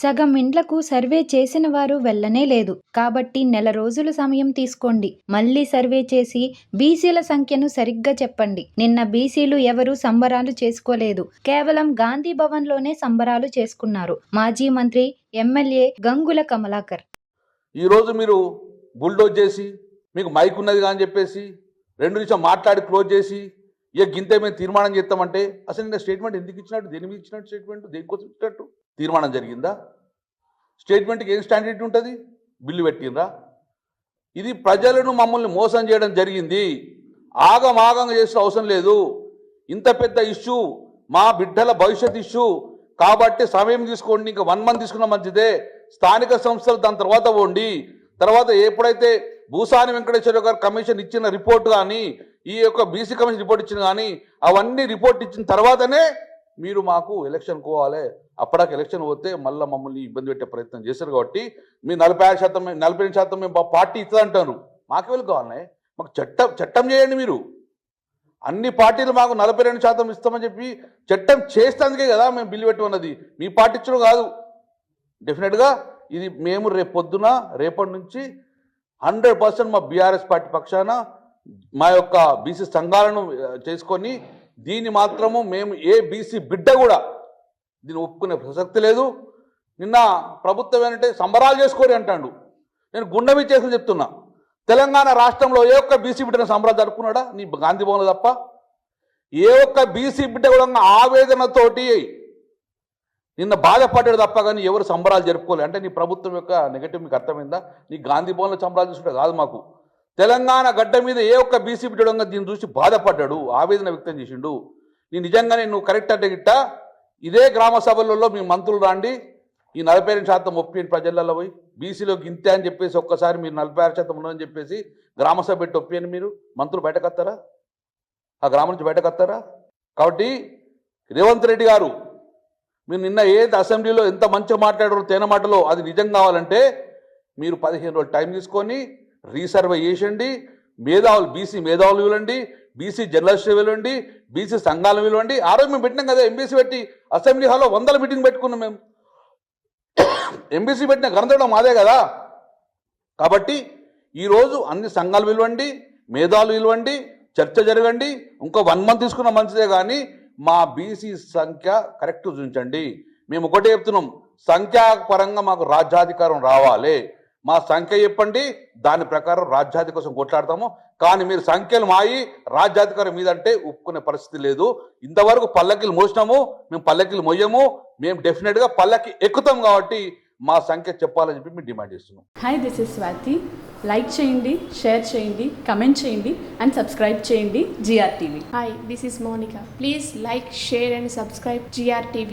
సగం ఇండ్లకు సర్వే చేసిన వారు వెళ్ళనే లేదు. కాబట్టి నెల రోజులు సమయం తీసుకోండి. మళ్ళీ సర్వే చేసి బీసీల సంఖ్యను సరిగ్గా చెప్పండి. నిన్న బీసీలు ఎవరూ సంబరాలు చేసుకోలేదు. కేవలం గాంధీ భవన్లోనే సంబరాలు చేసుకున్నారు. మాజీ మంత్రి ఎమ్మెల్యే గంగుల కమలాకర్. ఈరోజు మీరు బుల్డోజ్ చేసి మీకు మైక్ ఉన్నది అని చెప్పేసి 2 నిమిషం మాట్లాడి క్లోజ్ చేసి ఇక గింతే మేము తీర్మానం చేస్తామంటే అసలు నిన్న స్టేట్మెంట్ ఎందుకు ఇచ్చినట్టు, దేని మీద ఇచ్చినట్టు, స్టేట్మెంట్ దేనికోసం ఇచ్చినట్టు? తీర్మానం జరిగిందా? స్టేట్మెంట్కి ఏం స్టాండర్డ్ ఉంటుంది? బిల్లు పెట్టినరా? ఇది ప్రజలను మమ్మల్ని మోసం చేయడం జరిగింది. ఆగమాగంగా చేసిన అవసరం లేదు. ఇంత పెద్ద ఇష్యూ, మా బిడ్డల భవిష్యత్ ఇష్యూ కాబట్టి సమయం తీసుకోండి. ఇంకా 1 మంత్ తీసుకున్న మంచిదే. స్థానిక సంస్థలు దాని తర్వాత పోండి. తర్వాత ఎప్పుడైతే భూసాని వెంకటేశ్వర గారు కమిషన్ ఇచ్చిన రిపోర్ట్ కానీ, ఈ యొక్క బీసీ కమిషన్ రిపోర్ట్ ఇచ్చిన కానీ, అవన్నీ రిపోర్ట్ ఇచ్చిన తర్వాతనే మీరు మాకు ఎలక్షన్ పోవాలి. అప్పటికి ఎలక్షన్ పోతే మళ్ళీ మమ్మల్ని ఇబ్బంది పెట్టే ప్రయత్నం చేశారు. కాబట్టి మీరు 45% మేము పార్టీ ఇస్తుందంటారు. మాకెవరికి కావాలి? మాకు చట్టం చేయండి. మీరు అన్ని పార్టీలు మాకు 42% ఇస్తామని చెప్పి చట్టం చేస్తేందుకే కదా మేము బిల్లు పెట్టుకున్నది. మీ పార్టీ ఇచ్చడం కాదు. డెఫినెట్గా ఇది మేము రేపటి నుంచి 100% మా బీఆర్ఎస్ పార్టీ పక్షాన మా యొక్క బీసీ సంఘాలను చేసుకొని దీన్ని మాత్రము మేము ఏ బీసీ బిడ్డ కూడా దీన్ని ఒప్పుకునే ప్రసక్తి లేదు. నిన్న ప్రభుత్వం ఏంటంటే సంబరాలు చేసుకోరి అంటాడు. నేను గుండె చేసుకుని చెప్తున్నా, తెలంగాణ రాష్ట్రంలో ఏ ఒక్క బీసీ బిడ్డను సంబరాలు జరుపుకున్నాడా? నీ గాంధీ భవన్లో తప్ప ఏ ఒక్క బీసీ బిడ్డ కూడా ఆవేదనతోటి నిన్న బాధపడ్డాడు తప్ప కానీ ఎవరు సంబరాలు జరుపుకోలేదు. అంటే నీ ప్రభుత్వం యొక్క నెగటివ్ మీకు అర్థమైందా? నీ గాంధీ భవన్లో సంబరాలు చూసుకుంటే కాదు. మాకు తెలంగాణ గడ్డ మీద ఏ ఒక్క బీసీ బిడ్డడంగా దీన్ని చూసి బాధపడ్డాడు, ఆవేదన వ్యక్తం చేసిండు. నీ నిజంగానే నువ్వు కరెక్ట్ అంటే గిట్ట ఇదే గ్రామ సభలలో మీ మంత్రులు రాండి, ఈ 42% ఒప్పియండి ప్రజలలో పోయి. బీసీలోకి ఇంతే అని చెప్పేసి ఒక్కసారి మీరు 46% ఉన్నదని చెప్పేసి గ్రామ సభ పెట్టి ఒప్పియండి. మీరు మంత్రులు బయటకు ఆ గ్రామం నుంచి బయటకు కాబట్టి రేవంత్ రెడ్డి గారు, మీరు నిన్న ఏది అసెంబ్లీలో ఎంత మంచిగా మాట్లాడారో తేన మాటలో అది నిజం కావాలంటే మీరు 15 రోజులు టైం తీసుకొని రీసర్వే చేసండి. మేధావులు, బీసీ మేధావులు పిలవండి, బీసీ జర్నలిస్టులు పిలవండి, బీసీ సంఘాలు పిలవండి. ఆ రోజు మేము పెట్టినాం కదా, ఎంబీసీ పెట్టి అసెంబ్లీ హాల్లో 100 మీటింగ్ పెట్టుకున్నాం. మేము ఎంబీసీ పెట్టిన ఘనత మాదే కదా. కాబట్టి ఈరోజు అన్ని సంఘాలు పిలవండి, మేధావులు పిలవండి, చర్చ జరగండి. ఇంకో 1 మంత్ తీసుకున్న మంచిదే. కానీ మా బీసీ సంఖ్య కరెక్ట్ చూపించండి. మేము ఒకటే చెప్తున్నాం, సంఖ్యాపరంగా మాకు రాజ్యాధికారం రావాలి. మా సంఖ్య చెప్పండి, దాని ప్రకారం రాజ్యాధికారం కోసం కొట్లాడతాము. కానీ మీరు సంఖ్యలు మాయి రాజ్యాధికారం మీదంటే ఒప్పుకునే పరిస్థితి లేదు. ఇంతవరకు పల్లకిలు మోసినాము, మేము పల్లకిలు మొయ్యము. మేము డెఫినెట్గా పల్లకి ఎక్కుతాం. కాబట్టి మా సంఖ్య చెప్పాలని చెప్పి మేము డిమాండ్ చేస్తున్నాం. Hi, this is Swathi. Like చేయండి, షేర్ చేయండి, కమెంట్ చేయండి అండ్ సబ్స్క్రైబ్ చేయండి GRTV. Hi, this is Monica. Please like, share and subscribe GRTV.